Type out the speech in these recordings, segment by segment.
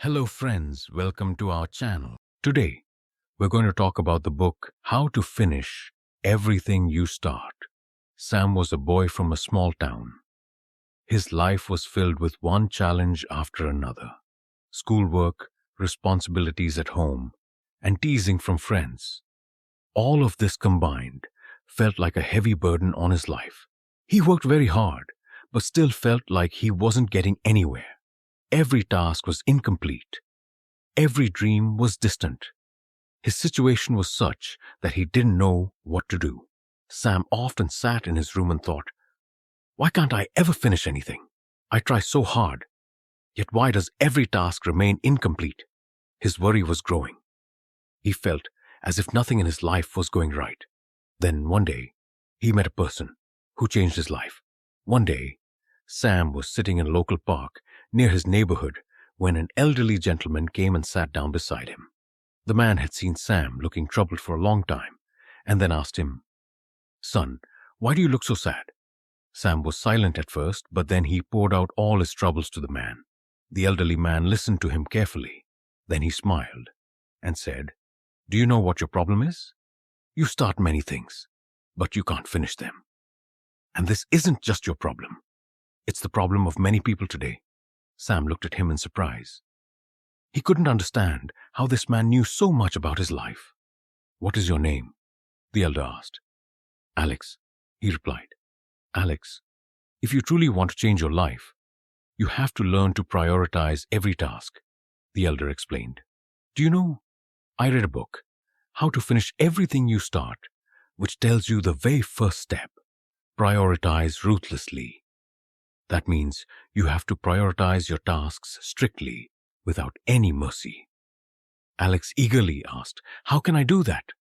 Hello friends, welcome to our channel. Today, we're going to talk about the book How to Finish Everything You Start. Sam was a boy from a small town. His life was filled with one challenge after another. Schoolwork, responsibilities at home, and teasing from friends. All of this combined felt like a heavy burden on his life. He worked very hard, but still felt like he wasn't getting anywhere. Every task was incomplete. Every dream was distant. His situation was such that he didn't know what to do. Sam often sat in his room and thought, "Why can't I ever finish anything? I try so hard. Yet why does every task remain incomplete?" His worry was growing. He felt as if nothing in his life was going right. Then one day, he met a person who changed his life. One day, Sam was sitting in a local park near his neighborhood when an elderly gentleman came and sat down beside him. The man had seen Sam looking troubled for a long time and then asked him, "Son, why do you look so sad?" Sam was silent at first, but then he poured out all his troubles to the man. The elderly man listened to him carefully. Then he smiled and said, "Do you know what your problem is? You start many things, but you can't finish them. And this isn't just your problem. It's the problem of many people today." Sam looked at him in surprise. He couldn't understand how this man knew so much about his life. "What is your name?" the elder asked. "Alex," he replied. "Alex, if you truly want to change your life, you have to learn to prioritize every task," the elder explained. "Do you know, I read a book, How to Finish Everything You Start, which tells you the very first step, prioritize ruthlessly. That means you have to prioritize your tasks strictly, without any mercy." Alex eagerly asked, "How can I do that?"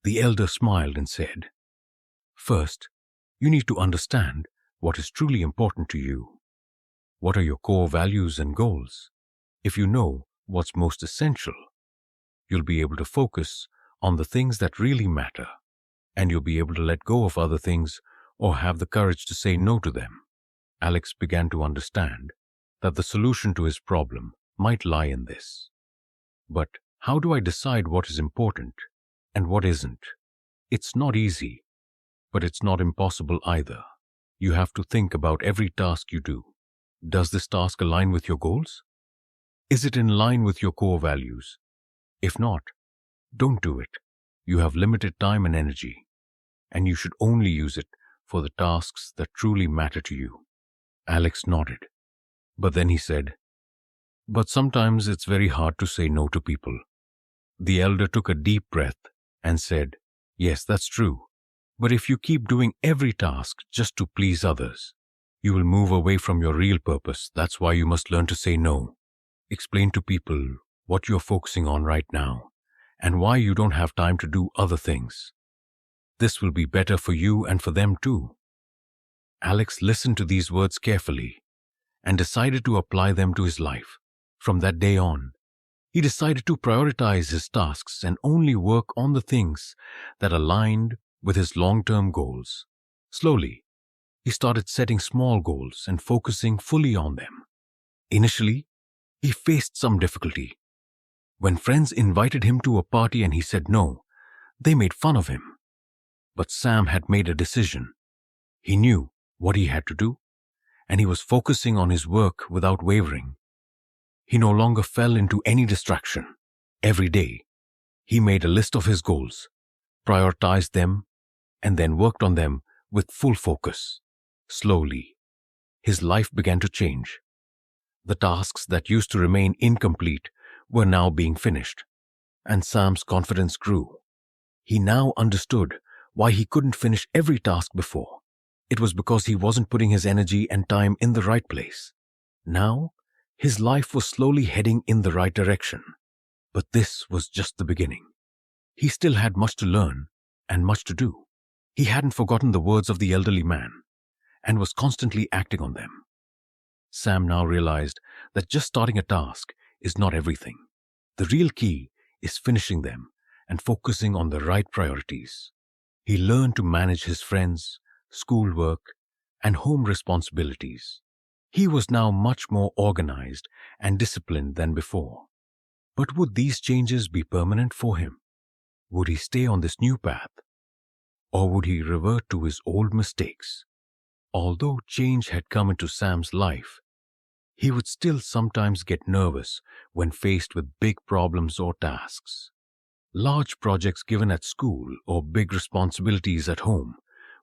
The elder smiled and said, "First, you need to understand what is truly important to you. What are your core values and goals? If you know what's most essential, you'll be able to focus on the things that really matter, and you'll be able to let go of other things or have the courage to say no to them." Alex began to understand that the solution to his problem might lie in this. But how do I decide what is important and what isn't? It's not easy, but it's not impossible either. You have to think about every task you do. Does this task align with your goals? Is it in line with your core values? If not, don't do it. You have limited time and energy, and you should only use it for the tasks that truly matter to you. Alex nodded, but then he said, "But sometimes it's very hard to say no to people." The elder took a deep breath and said, "Yes, that's true. But if you keep doing every task just to please others, you will move away from your real purpose. That's why you must learn to say no. Explain to people what you're focusing on right now and why you don't have time to do other things. This will be better for you and for them too." Alex listened to these words carefully and decided to apply them to his life. From that day on, he decided to prioritize his tasks and only work on the things that aligned with his long-term goals. Slowly, he started setting small goals and focusing fully on them. Initially, he faced some difficulty. When friends invited him to a party and he said no, they made fun of him. But Sam had made a decision. He knew what he had to do, and he was focusing on his work without wavering. He no longer fell into any distraction. Every day, he made a list of his goals, prioritized them, and then worked on them with full focus. Slowly, his life began to change. The tasks that used to remain incomplete were now being finished, and Sam's confidence grew. He now understood why he couldn't finish every task before. It was because he wasn't putting his energy and time in the right place. Now, his life was slowly heading in the right direction. But this was just the beginning. He still had much to learn and much to do. He hadn't forgotten the words of the elderly man and was constantly acting on them. Sam now realized that just starting a task is not everything. The real key is finishing them and focusing on the right priorities. He learned to manage his friends, schoolwork, and home responsibilities. He was now much more organized and disciplined than before. But would these changes be permanent for him? Would he stay on this new path? Or would he revert to his old mistakes? Although change had come into Sam's life, he would still sometimes get nervous when faced with big problems or tasks. Large projects given at school or big responsibilities at home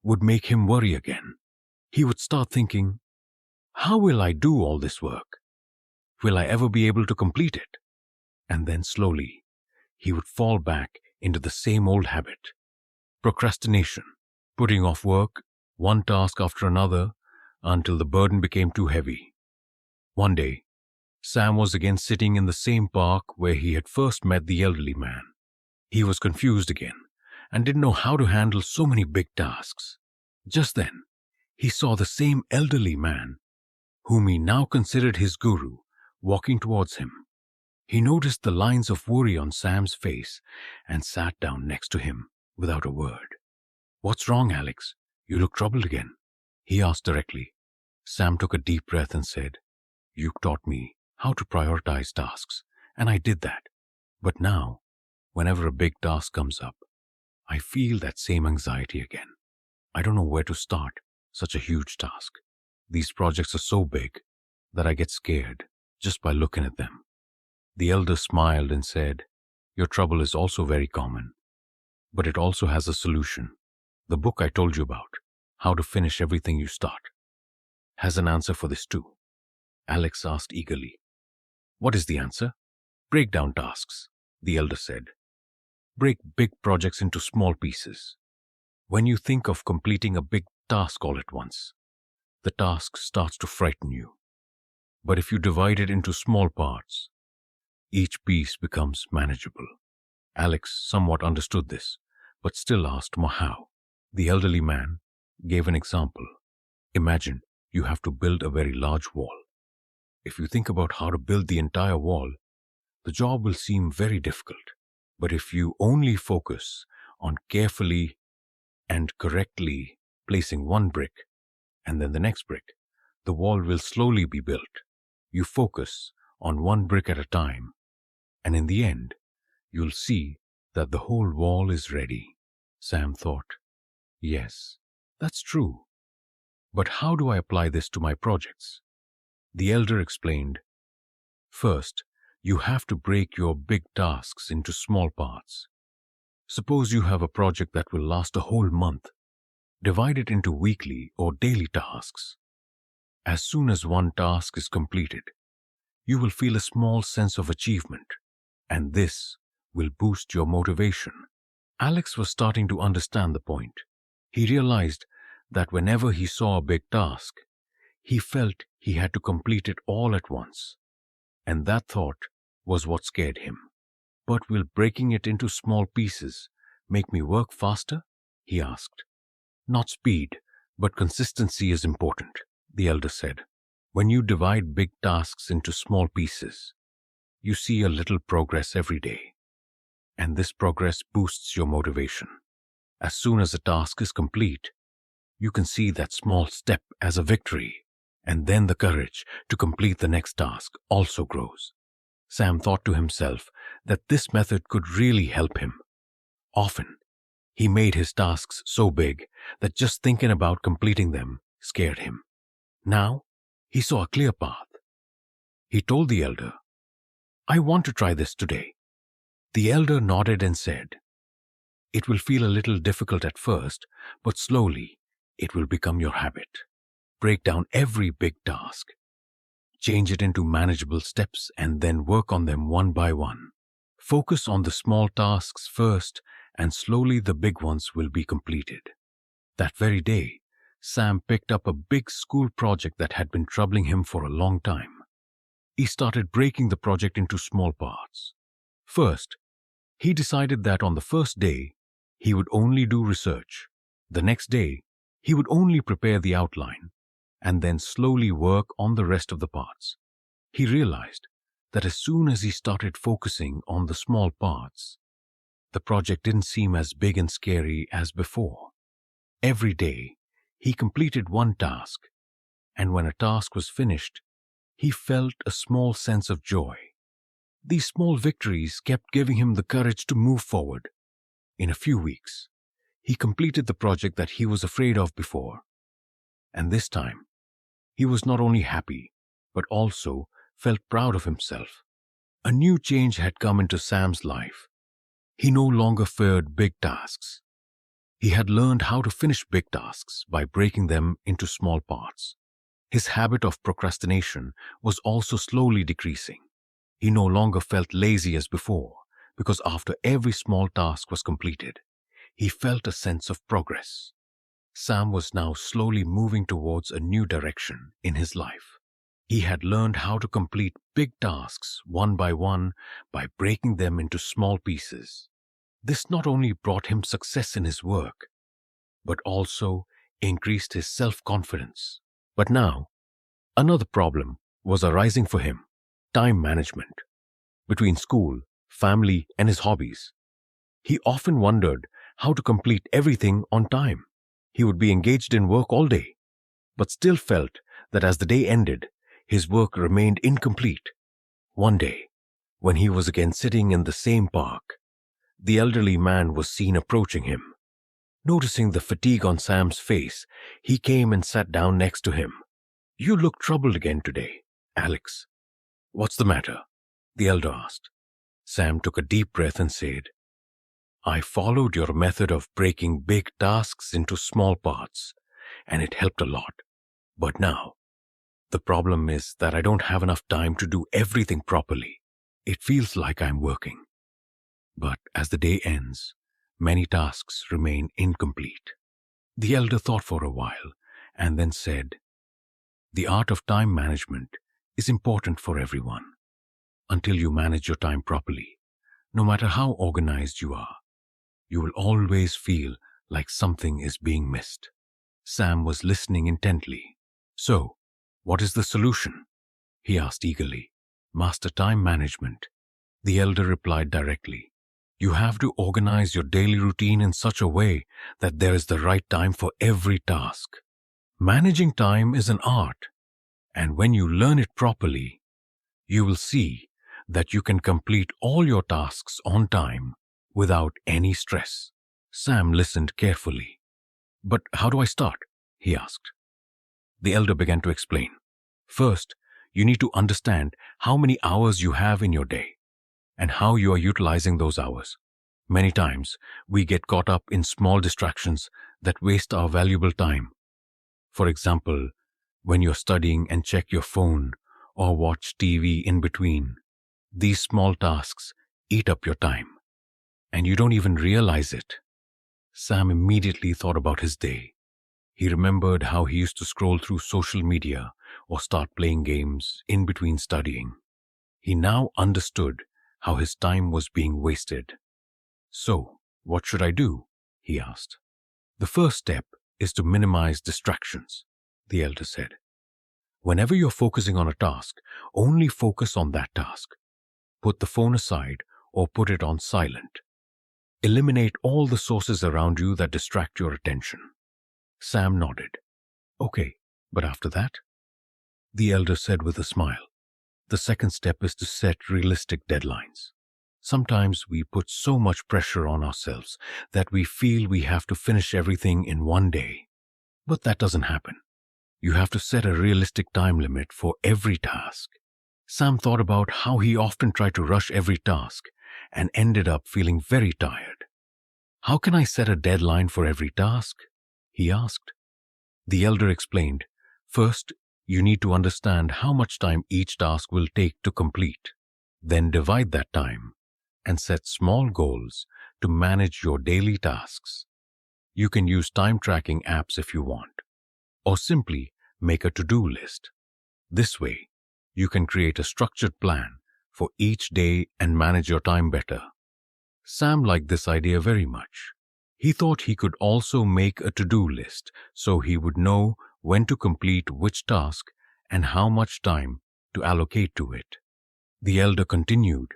would make him worry again. He would start thinking, how will I do all this work? Will I ever be able to complete it? And then slowly, he would fall back into the same old habit. Procrastination, putting off work, one task after another, until the burden became too heavy. One day, Sam was again sitting in the same park where he had first met the elderly man. He was confused again and didn't know how to handle so many big tasks. Just then, he saw the same elderly man, whom he now considered his guru, walking towards him. He noticed the lines of worry on Sam's face and sat down next to him without a word. "What's wrong, Alex? You look troubled again," he asked directly. Sam took a deep breath and said, "You taught me how to prioritize tasks, and I did that. But now, whenever a big task comes up, I feel that same anxiety again. I don't know where to start such a huge task. These projects are so big that I get scared just by looking at them." The elder smiled and said, "Your trouble is also very common, but it also has a solution. The book I told you about, How to Finish Everything You Start, has an answer for this too." Alex asked eagerly, "What is the answer?" "Break down tasks," the elder said. "Break big projects into small pieces. When you think of completing a big task all at once, the task starts to frighten you. But if you divide it into small parts, each piece becomes manageable." Alex somewhat understood this, but still asked more how. The elderly man gave an example. Imagine you have to build a very large wall. If you think about how to build the entire wall, the job will seem very difficult. But if you only focus on carefully and correctly placing one brick and then the next brick, the wall will slowly be built. You focus on one brick at a time, and in the end, you'll see that the whole wall is ready. Sam thought, "Yes, that's true. But how do I apply this to my projects?" The elder explained, "First, you have to break your big tasks into small parts. Suppose you have a project that will last a whole month. Divide it into weekly or daily tasks. As soon as one task is completed, you will feel a small sense of achievement, and this will boost your motivation." Alex was starting to understand the point. He realized that whenever he saw a big task, he felt he had to complete it all at once, and that thought was what scared him. "But will breaking it into small pieces make me work faster?" he asked. "Not speed, but consistency is important," the elder said. "When you divide big tasks into small pieces, you see a little progress every day, and this progress boosts your motivation. As soon as a task is complete, you can see that small step as a victory, and then the courage to complete the next task also grows." Sam thought to himself that this method could really help him. Often, he made his tasks so big that just thinking about completing them scared him. Now, he saw a clear path. He told the elder, "I want to try this today." The elder nodded and said, "It will feel a little difficult at first, but slowly it will become your habit. Break down every big task. Change it into manageable steps and then work on them one by one. Focus on the small tasks first, and slowly the big ones will be completed." That very day, Sam picked up a big school project that had been troubling him for a long time. He started breaking the project into small parts. First, he decided that on the first day, he would only do research. The next day, he would only prepare the outline, and then slowly work on the rest of the parts. He realized that as soon as he started focusing on the small parts, the project didn't seem as big and scary as before. Every day, he completed one task, and when a task was finished, he felt a small sense of joy. These small victories kept giving him the courage to move forward. In a few weeks, he completed the project that he was afraid of before. And this time, he was not only happy, but also felt proud of himself. A new change had come into Sam's life. He no longer feared big tasks. He had learned how to finish big tasks by breaking them into small parts. His habit of procrastination was also slowly decreasing. He no longer felt lazy as before, because after every small task was completed, he felt a sense of progress. Sam was now slowly moving towards a new direction in his life. He had learned how to complete big tasks one by breaking them into small pieces. This not only brought him success in his work, but also increased his self-confidence. But now, another problem was arising for him: time management. Between school, family, and his hobbies, he often wondered how to complete everything on time. He would be engaged in work all day, but still felt that as the day ended, his work remained incomplete. One day, when he was again sitting in the same park, the elderly man was seen approaching him. Noticing the fatigue on Sam's face, he came and sat down next to him. "You look troubled again today, Alex. What's the matter?" the elder asked. Sam took a deep breath and said, "I followed your method of breaking big tasks into small parts, and it helped a lot. But now, the problem is that I don't have enough time to do everything properly. It feels like I'm working, but as the day ends, many tasks remain incomplete." The elder thought for a while and then said, "The art of time management is important for everyone. Until you manage your time properly, no matter how organized you are, you will always feel like something is being missed." Sam was listening intently. "So, what is the solution?" he asked eagerly. "Master time management," the elder replied directly. "You have to organize your daily routine in such a way that there is the right time for every task. Managing time is an art, and when you learn it properly, you will see that you can complete all your tasks on time without any stress." Sam listened carefully. "But how do I start?" he asked. The elder began to explain. "First, you need to understand how many hours you have in your day and how you are utilizing those hours. Many times, we get caught up in small distractions that waste our valuable time. For example, when you're studying and check your phone or watch TV in between, these small tasks eat up your time, and you don't even realize it." Sam immediately thought about his day. He remembered how he used to scroll through social media or start playing games in between studying. He now understood how his time was being wasted. "So, what should I do?" he asked. "The first step is to minimize distractions," the elder said. "Whenever you're focusing on a task, only focus on that task. Put the phone aside or put it on silent. Eliminate all the sources around you that distract your attention." Sam nodded. "Okay, but after that?" the elder said with a smile. "The second step is to set realistic deadlines. Sometimes we put so much pressure on ourselves that we feel we have to finish everything in one day. But that doesn't happen. You have to set a realistic time limit for every task." Sam thought about how he often tried to rush every task and ended up feeling very tired. "How can I set a deadline for every task?" he asked. The elder explained, "First, you need to understand how much time each task will take to complete. Then divide that time and set small goals to manage your daily tasks. You can use time tracking apps if you want, or simply make a to-do list. This way, you can create a structured plan for each day and manage your time better." Sam liked this idea very much. He thought he could also make a to-do list so he would know when to complete which task and how much time to allocate to it. The elder continued,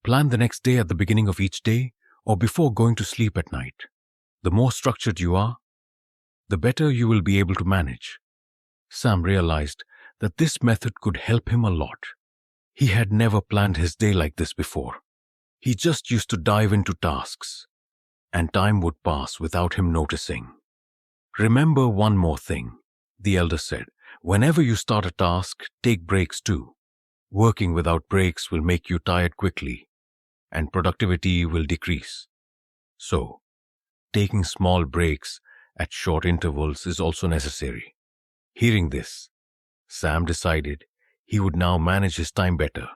"Plan the next day at the beginning of each day or before going to sleep at night. The more structured you are, the better you will be able to manage." Sam realized that this method could help him a lot. He had never planned his day like this before. He just used to dive into tasks, and time would pass without him noticing. "Remember one more thing," the elder said. "Whenever you start a task, take breaks too. Working without breaks will make you tired quickly, and productivity will decrease. So, taking small breaks at short intervals is also necessary." Hearing this, Sam decided he would now manage his time better.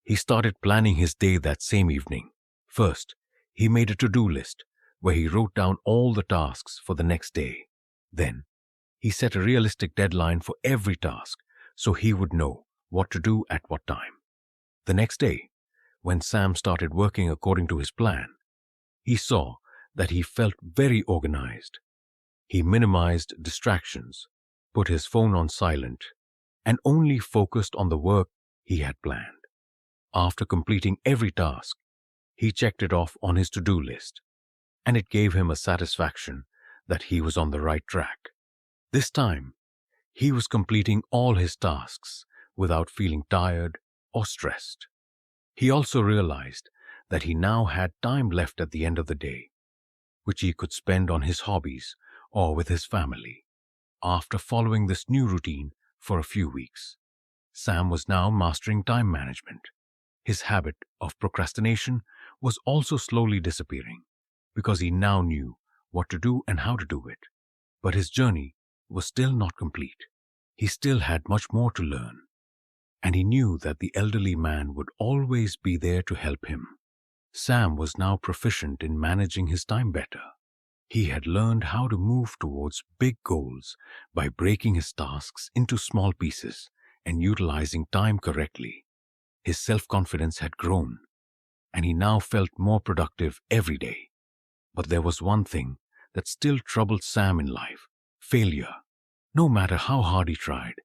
He started planning his day that same evening. First, he made a to-do list where he wrote down all the tasks for the next day. Then, he set a realistic deadline for every task so he would know what to do at what time. The next day, when Sam started working according to his plan, he saw that he felt very organized. He minimized distractions, put his phone on silent, and only focused on the work he had planned. After completing every task, he checked it off on his to-do list, and it gave him a satisfaction that he was on the right track. This time, he was completing all his tasks without feeling tired or stressed. He also realized that he now had time left at the end of the day, which he could spend on his hobbies or with his family. After following this new routine for a few weeks, Sam was now mastering time management. His habit of procrastination was also slowly disappearing because he now knew what to do and how to do it. But his journey was still not complete. He still had much more to learn, and he knew that the elderly man would always be there to help him. Sam was now proficient in managing his time better. He had learned how to move towards big goals by breaking his tasks into small pieces and utilizing time correctly. His self-confidence had grown, and he now felt more productive every day. But there was one thing that still troubled Sam in life: failure. No matter how hard he tried,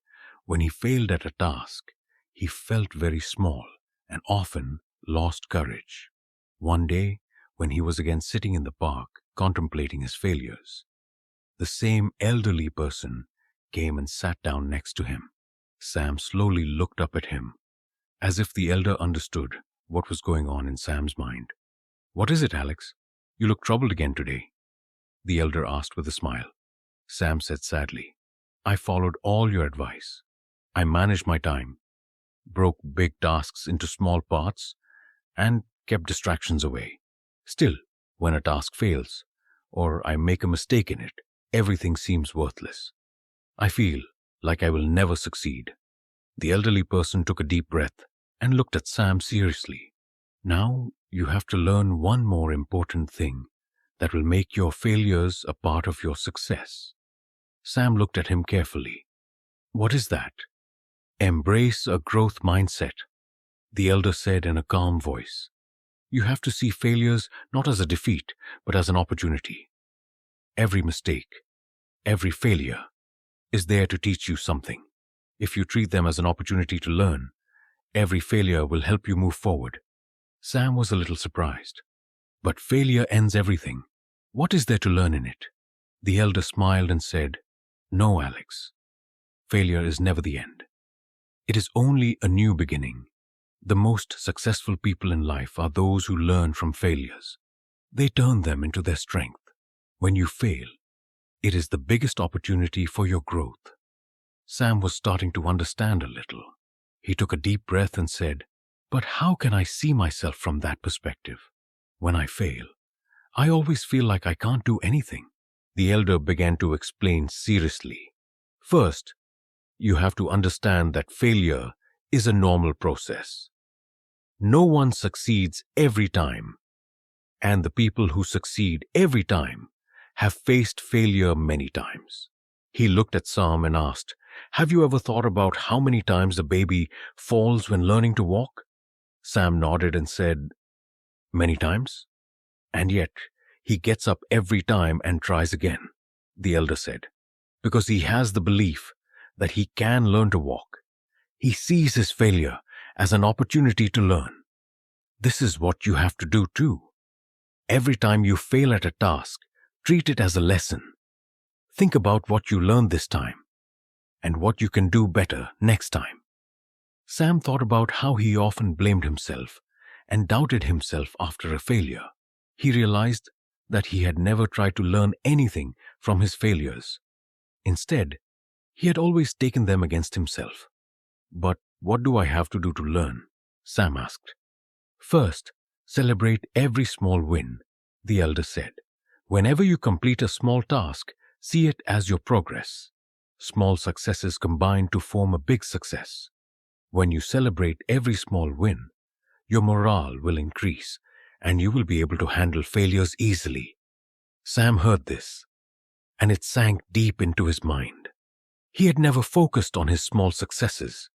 when he failed at a task, he felt very small and often lost courage. One day, when he was again sitting in the park contemplating his failures, the same elderly person came and sat down next to him. Sam slowly looked up at him, as if the elder understood what was going on in Sam's mind. "What is it, Alex? You look troubled again today," the elder asked with a smile. Sam said sadly, "I followed all your advice. I managed my time, broke big tasks into small parts, and kept distractions away. Still, when a task fails, or I make a mistake in it, everything seems worthless. I feel like I will never succeed." The elderly person took a deep breath and looked at Sam seriously. "Now you have to learn one more important thing that will make your failures a part of your success." Sam looked at him carefully. "What is that?" "Embrace a growth mindset," the elder said in a calm voice. "You have to see failures not as a defeat, but as an opportunity. Every mistake, every failure is there to teach you something. If you treat them as an opportunity to learn, every failure will help you move forward." Sam was a little surprised. "But failure ends everything. What is there to learn in it?" The elder smiled and said, "No, Alex. Failure is never the end. It is only a new beginning. The most successful people in life are those who learn from failures. They turn them into their strength. When you fail, it is the biggest opportunity for your growth." Sam was starting to understand a little. He took a deep breath and said, "But how can I see myself from that perspective? When I fail, I always feel like I can't do anything." The elder began to explain seriously. "First, you have to understand that failure is a normal process. No one succeeds every time, and the people who succeed every time have faced failure many times." He looked at Sam and asked, "Have you ever thought about how many times a baby falls when learning to walk?" Sam nodded and said, "Many times. And yet, he gets up every time and tries again," the elder said, "because he has the belief that he can learn to walk. He sees his failure as an opportunity to learn. This is what you have to do too. Every time you fail at a task, treat it as a lesson. Think about what you learned this time and what you can do better next time. Sam thought about how he often blamed himself and doubted himself after a failure. He realized that he had never tried to learn anything from his failures. Instead, he had always taken them against himself. But what do I have to do to learn? Sam asked. First, celebrate every small win, the elder said. Whenever you complete a small task, see it as your progress. Small successes combine to form a big success. When you celebrate every small win, your morale will increase and you will be able to handle failures easily. Sam heard this, and it sank deep into his mind. He had never focused on his small successes.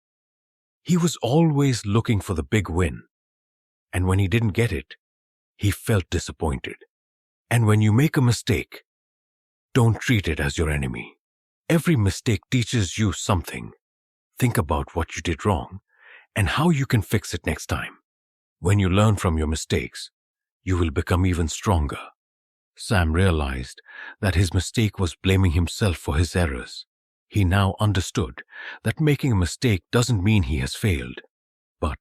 He was always looking for the big win, and when he didn't get it, he felt disappointed. And when you make a mistake, don't treat it as your enemy. Every mistake teaches you something. Think about what you did wrong and how you can fix it next time. When you learn from your mistakes, you will become even stronger. Sam realized that his mistake was blaming himself for his errors. He now understood that making a mistake doesn't mean he has failed, but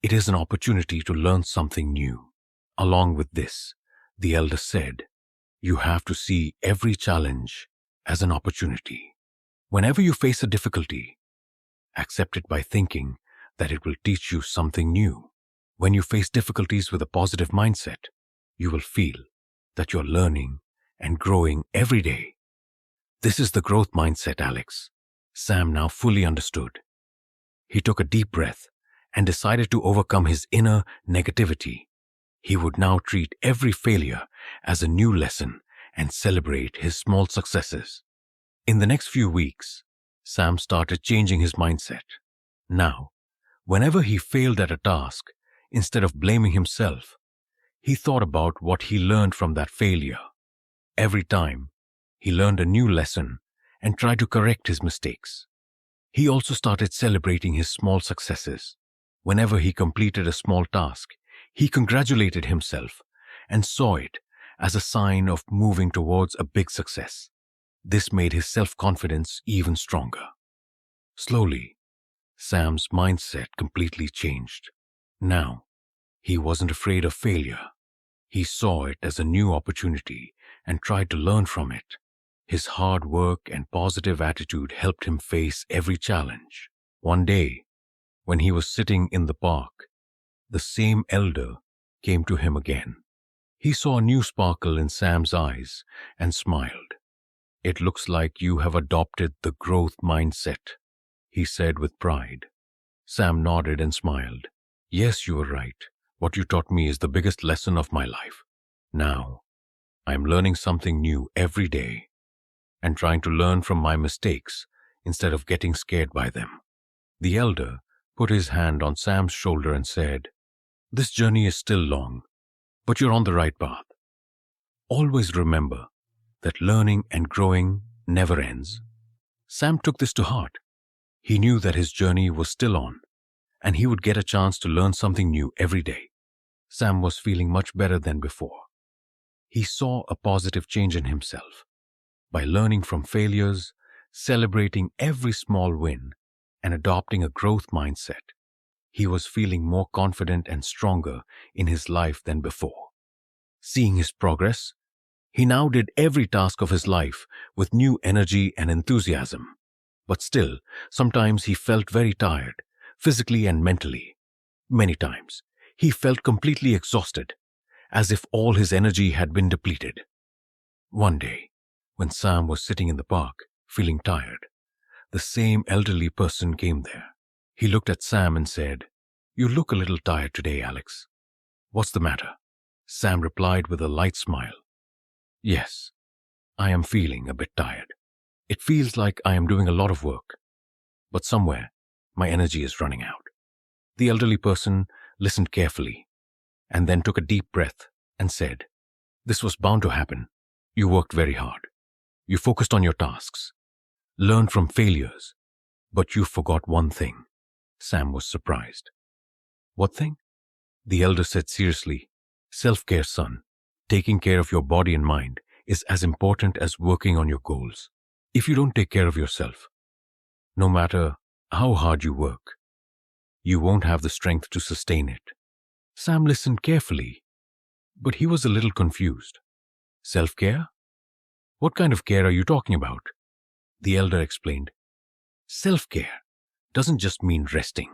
it is an opportunity to learn something new. Along with this, the elder said, you have to see every challenge as an opportunity. Whenever you face a difficulty, accept it by thinking that it will teach you something new. When you face difficulties with a positive mindset, you will feel that you're learning and growing every day. This is the growth mindset, Alex. Sam now fully understood. He took a deep breath and decided to overcome his inner negativity. He would now treat every failure as a new lesson and celebrate his small successes. In the next few weeks, Sam started changing his mindset. Now, whenever he failed at a task, instead of blaming himself, he thought about what he learned from that failure. Every time, he learned a new lesson and tried to correct his mistakes. He also started celebrating his small successes. Whenever he completed a small task, he congratulated himself and saw it as a sign of moving towards a big success. This made his self-confidence even stronger. Slowly, Sam's mindset completely changed. Now, he wasn't afraid of failure. He saw it as a new opportunity and tried to learn from it. His hard work and positive attitude helped him face every challenge. One day, when he was sitting in the park, the same elder came to him again. He saw a new sparkle in Sam's eyes and smiled. It looks like you have adopted the growth mindset, he said with pride. Sam nodded and smiled. Yes, you are right. What you taught me is the biggest lesson of my life. Now, I am learning something new every day and trying to learn from my mistakes instead of getting scared by them. The elder put his hand on Sam's shoulder and said, this journey is still long, but you're on the right path. Always remember that learning and growing never ends. Sam took this to heart. He knew that his journey was still on, and he would get a chance to learn something new every day. Sam was feeling much better than before. He saw a positive change in himself. By learning from failures, celebrating every small win, and adopting a growth mindset, he was feeling more confident and stronger in his life than before. Seeing his progress, he now did every task of his life with new energy and enthusiasm. But still, sometimes he felt very tired, physically and mentally. Many times, he felt completely exhausted, as if all his energy had been depleted. One day, when Sam was sitting in the park, feeling tired, the same elderly person came there. He looked at Sam and said, you look a little tired today, Alex. What's the matter? Sam replied with a light smile. Yes, I am feeling a bit tired. It feels like I am doing a lot of work, but somewhere my energy is running out. The elderly person listened carefully and then took a deep breath and said, this was bound to happen. You worked very hard. You focused on your tasks, learned from failures, but you forgot one thing. Sam was surprised. What thing? The elder said seriously, self-care, son. Taking care of your body and mind is as important as working on your goals. If you don't take care of yourself, no matter how hard you work, you won't have the strength to sustain it. Sam listened carefully, but he was a little confused. Self-care? What kind of care are you talking about? The elder explained. Self-care doesn't just mean resting.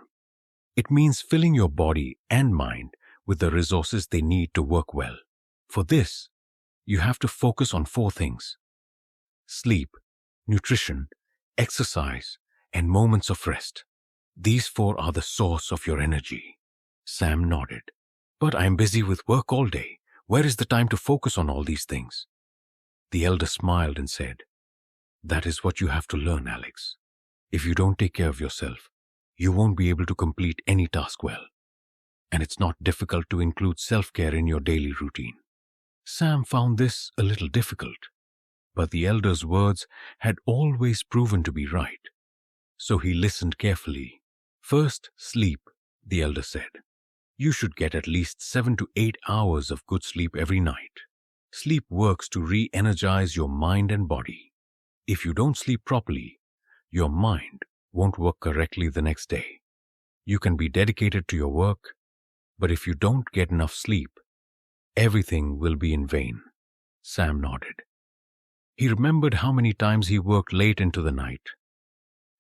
It means filling your body and mind with the resources they need to work well. For this, you have to focus on 4 things: sleep, nutrition, exercise, and moments of rest. These 4 are the source of your energy. Sam nodded. But I'm busy with work all day. Where is the time to focus on all these things? The elder smiled and said, That is what you have to learn, Alex. If you don't take care of yourself, you won't be able to complete any task well. And it's not difficult to include self-care in your daily routine. Sam found this a little difficult, but the elder's words had always proven to be right. So he listened carefully. First, sleep, the elder said. You should get at least 7 to 8 hours of good sleep every night. Sleep works to re-energize your mind and body. If you don't sleep properly, your mind won't work correctly the next day. You can be dedicated to your work, but if you don't get enough sleep, everything will be in vain. Sam nodded. He remembered how many times he worked late into the night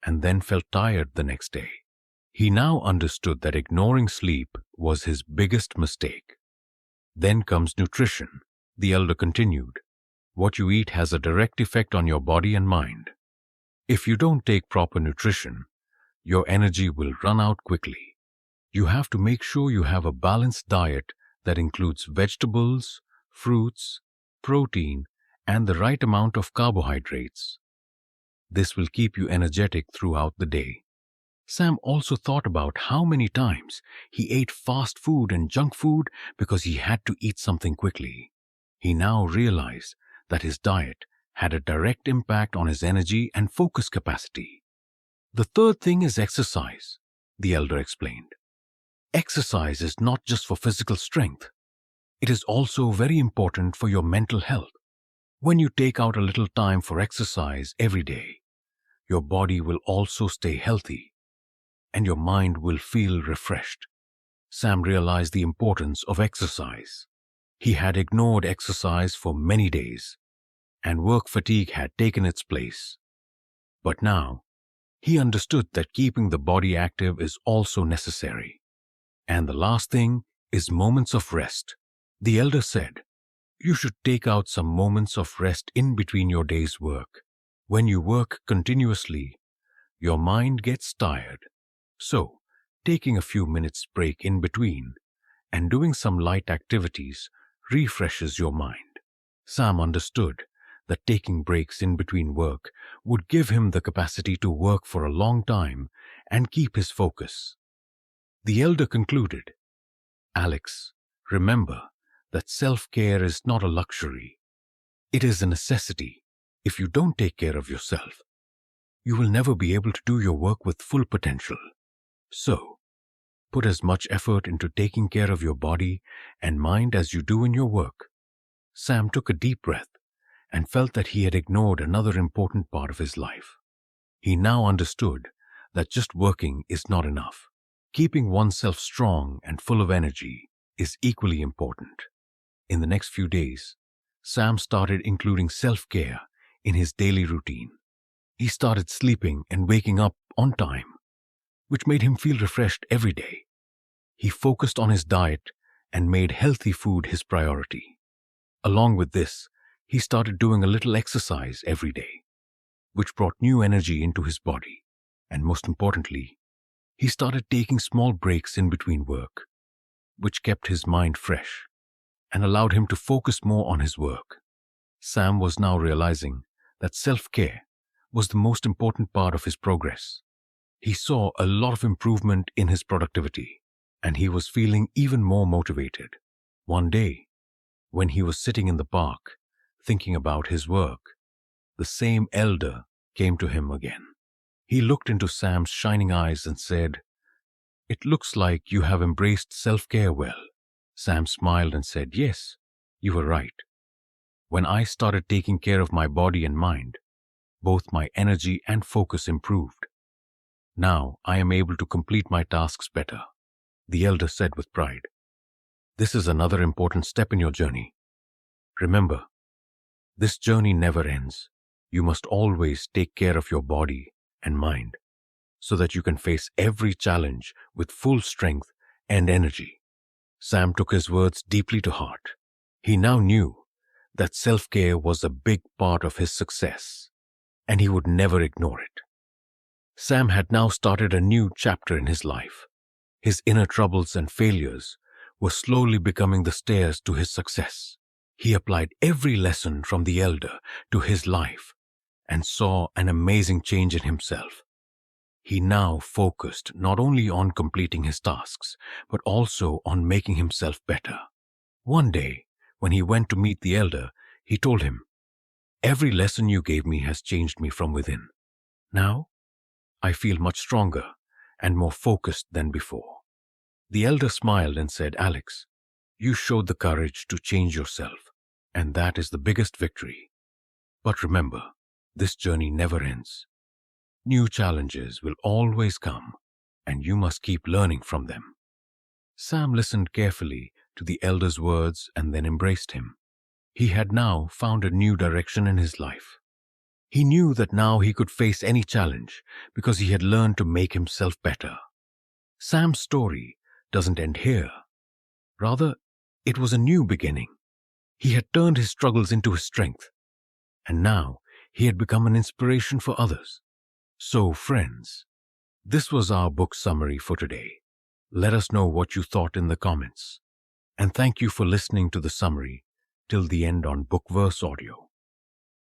and then felt tired the next day. He now understood that ignoring sleep was his biggest mistake. Then comes nutrition, the elder continued. What you eat has a direct effect on your body and mind. If you don't take proper nutrition, your energy will run out quickly. You have to make sure you have a balanced diet that includes vegetables, fruits, protein, and the right amount of carbohydrates. This will keep you energetic throughout the day. Sam also thought about how many times he ate fast food and junk food because he had to eat something quickly. He now realized that his diet had a direct impact on his energy and focus capacity. The third thing is exercise, the elder explained. Exercise is not just for physical strength. It is also very important for your mental health. When you take out a little time for exercise every day, your body will also stay healthy and your mind will feel refreshed. Sam realized the importance of exercise. He had ignored exercise for many days, and work fatigue had taken its place. But now, he understood that keeping the body active is also necessary. And the last thing is moments of rest. The elder said, you should take out some moments of rest in between your day's work. When you work continuously, your mind gets tired. So, taking a few minutes break in between and doing some light activities refreshes your mind. Sam understood that taking breaks in between work would give him the capacity to work for a long time and keep his focus. The elder concluded, Alex, remember that self-care is not a luxury. It is a necessity. If you don't take care of yourself, you will never be able to do your work with full potential. So, put as much effort into taking care of your body and mind as you do in your work. Sam took a deep breath and felt that he had ignored another important part of his life. He now understood that just working is not enough. Keeping oneself strong and full of energy is equally important. In the next few days, Sam started including self-care in his daily routine. He started sleeping and waking up on time, which made him feel refreshed every day. He focused on his diet and made healthy food his priority. Along with this, he started doing a little exercise every day, which brought new energy into his body. And most importantly, he started taking small breaks in between work, which kept his mind fresh and allowed him to focus more on his work. Sam was now realizing that self-care was the most important part of his progress. He saw a lot of improvement in his productivity, and he was feeling even more motivated. One day, when he was sitting in the park, thinking about his work, the same elder came to him again. He looked into Sam's shining eyes and said, It looks like you have embraced self-care well. Sam smiled and said, Yes, you were right. When I started taking care of my body and mind, both my energy and focus improved. Now I am able to complete my tasks better, the elder said with pride. This is another important step in your journey. Remember, this journey never ends. You must always take care of your body and mind so that you can face every challenge with full strength and energy. Sam took his words deeply to heart. He now knew that self-care was a big part of his success, and he would never ignore it. Sam had now started a new chapter in his life. His inner troubles and failures were slowly becoming the stairs to his success. He applied every lesson from the elder to his life and saw an amazing change in himself. He now focused not only on completing his tasks, but also on making himself better. One day, when he went to meet the elder, he told him, "Every lesson you gave me has changed me from within. Now, I feel much stronger and more focused than before." The elder smiled and said, "Alex, you showed the courage to change yourself, and that is the biggest victory. But remember, this journey never ends. New challenges will always come, and you must keep learning from them." Sam listened carefully to the elder's words and then embraced him. He had now found a new direction in his life. He knew that now he could face any challenge because he had learned to make himself better. Sam's story doesn't end here. Rather, it was a new beginning. He had turned his struggles into his strength, and now he had become an inspiration for others. So, friends, this was our book summary for today. Let us know what you thought in the comments. And thank you for listening to the summary till the end on Bookverse Audio.